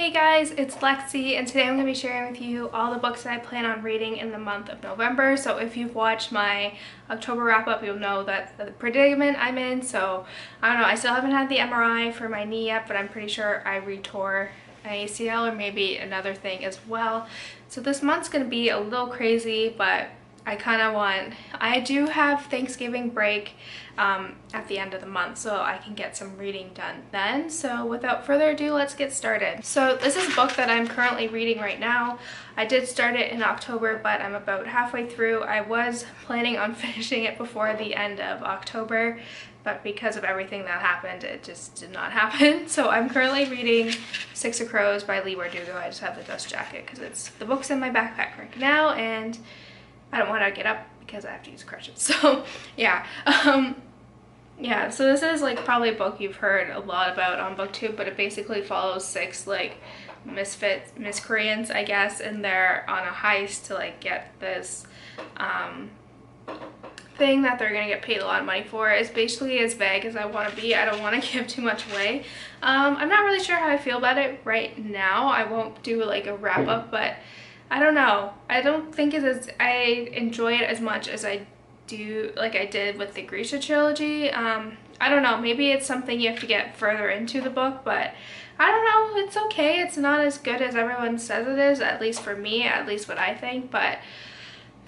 Hey guys, it's Lexi, and today I'm going to be sharing with you all the books that I plan on reading in the month of November. So if you've watched my October wrap-up, you'll know that the predicament I'm in. So I don't know, I still haven't had the MRI for my knee yet, but I'm pretty sure I retore an ACL or maybe another thing as well. So this month's going to be a little crazy, but I do have Thanksgiving break at the end of the month, so I can get some reading done then. So without further ado, let's get started. So this is a book that I'm currently reading right now. I did start it in October, but I'm about halfway through. I was planning on finishing it before the end of October, but because of everything that happened, it just did not happen. So I'm currently reading Six of Crows by Lilac Girls. I just have the dust jacket because the book's in my backpack right now, and I don't want to get up because I have to use crutches. So yeah, yeah. So this is like probably a book you've heard a lot about on BookTube, but it basically follows six like miscreants, I guess, and they're on a heist to like get this thing that they're gonna get paid a lot of money for. It's basically as vague as I want to be. I don't want to give too much away. I'm not really sure how I feel about it right now. I won't do like a wrap up, but I don't know. I don't think I enjoy it as much as I do, like I did with the Grisha trilogy. I don't know. Maybe it's something you have to get further into the book, but I don't know. It's okay. It's not as good as everyone says it is, at least for me, at least what I think, but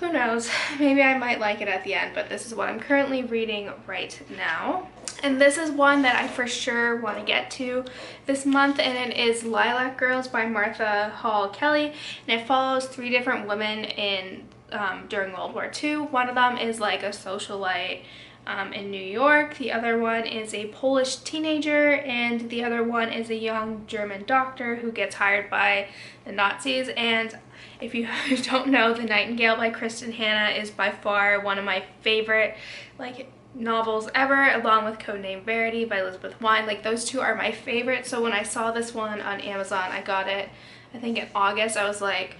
who knows? Maybe I might like it at the end, but this is what I'm currently reading right now. And this is one that I for sure want to get to this month, and it is Lilac Girls by Martha Hall Kelly, and it follows three different women during World War II. One of them is like a socialite in New York, the other one is a Polish teenager, and the other one is a young German doctor who gets hired by the Nazis. And if you don't know, The Nightingale by Kristen Hanna is by far one of my favorite novels ever, along with Codename Verity by Elizabeth Wein. Like, those two are my favorite. So when I saw this one on Amazon, I got it I think in August. I was like,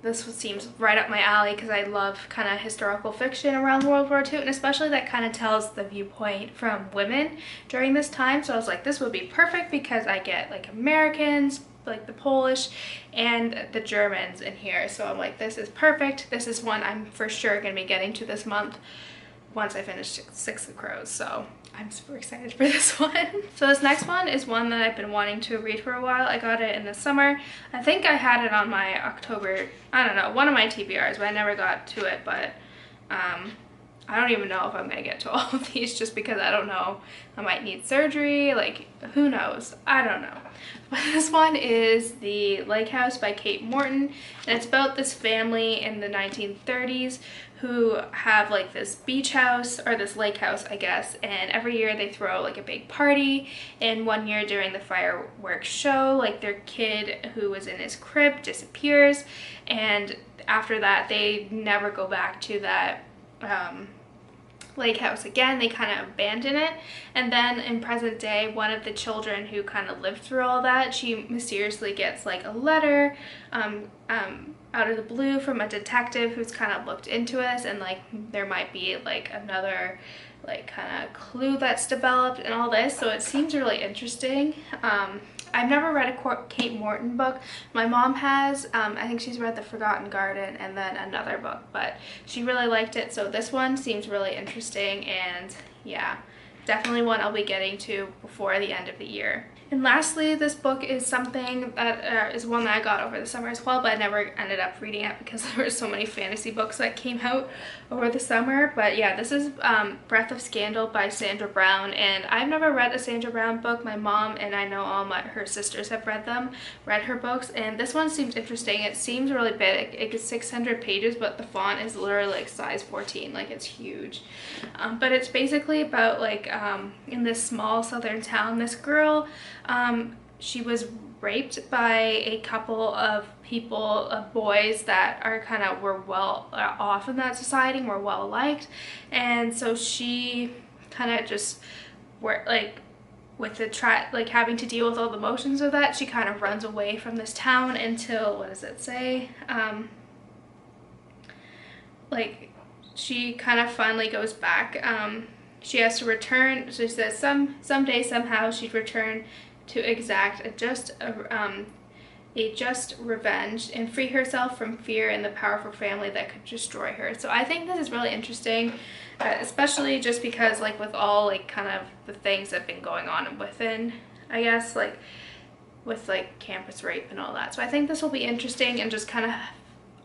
this seems right up my alley because I love kind of historical fiction around World War II, and especially that kind of tells the viewpoint from women during this time. So I was like, this would be perfect because I get like Americans, like the Polish and the Germans in here. So I'm like, this is perfect. This is one I'm for sure going to be getting to this month once I finish Six of Crows. So I'm super excited for this one. So this next one is one that I've been wanting to read for a while. I got it in the summer. I think I had it on my October, I don't know, one of my TBRs, but I never got to it. But I don't even know if I'm gonna get to all of these just because I don't know. I might need surgery, like who knows? I don't know. But this one is The Lake House by Kate Morton, and it's about this family in the 1930s who have like this beach house, or this lake house I guess, and every year they throw like a big party. And one year during the fireworks show, like their kid who was in his crib disappears, and after that they never go back to that lake house again. They kind of abandon it. And then in present day, one of the children who kind of lived through all that, she mysteriously gets like a letter out of the blue from a detective who's kind of looked into us, and like there might be like another like kind of clue that's developed and all this. So it seems really interesting. I've never read a Kate Morton book. My mom has. I think she's read The Forgotten Garden and then another book, but she really liked it. So this one seems really interesting, and yeah, definitely one I'll be getting to before the end of the year. And lastly, this book is something that is one that I got over the summer as well, but I never ended up reading it because there were so many fantasy books that came out over the summer. But yeah, this is Breath of Scandal by Sandra Brown, and I've never read a Sandra Brown book. My mom and I know all her sisters have read her books, and this one seems interesting. It seems really big. It gets 600 pages, but the font is literally like size 14, like it's huge. But it's basically about like in this small southern town, this girl, she was raped by a couple of boys that are were well off in that society and were well liked, and so she kind of just with the having to deal with all the emotions of that, she kind of runs away from this town until, what does it say, like she kind of finally goes back. She has to return, so she says someday somehow she'd return to exact a just revenge and free herself from fear and the powerful family that could destroy her. So I think this is really interesting, especially just because like with all like kind of the things that have been going on within, I guess, like with like campus rape and all that. So I think this will be interesting and just kind of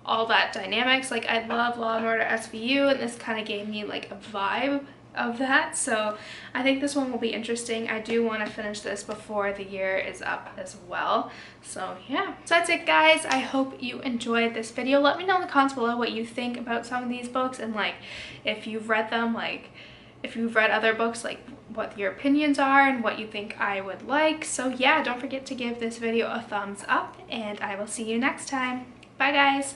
all that dynamics. Like I love Law & Order SVU, and this kind of gave me like a vibe of that, so I think this one will be interesting. I do want to finish this before the year is up as well. So yeah, so that's it guys. I hope you enjoyed this video. Let me know in the comments below what you think about some of these books, and like if you've read them, like if you've read other books, like what your opinions are and what you think I would like. So yeah, don't forget to give this video a thumbs up, and I will see you next time. Bye guys.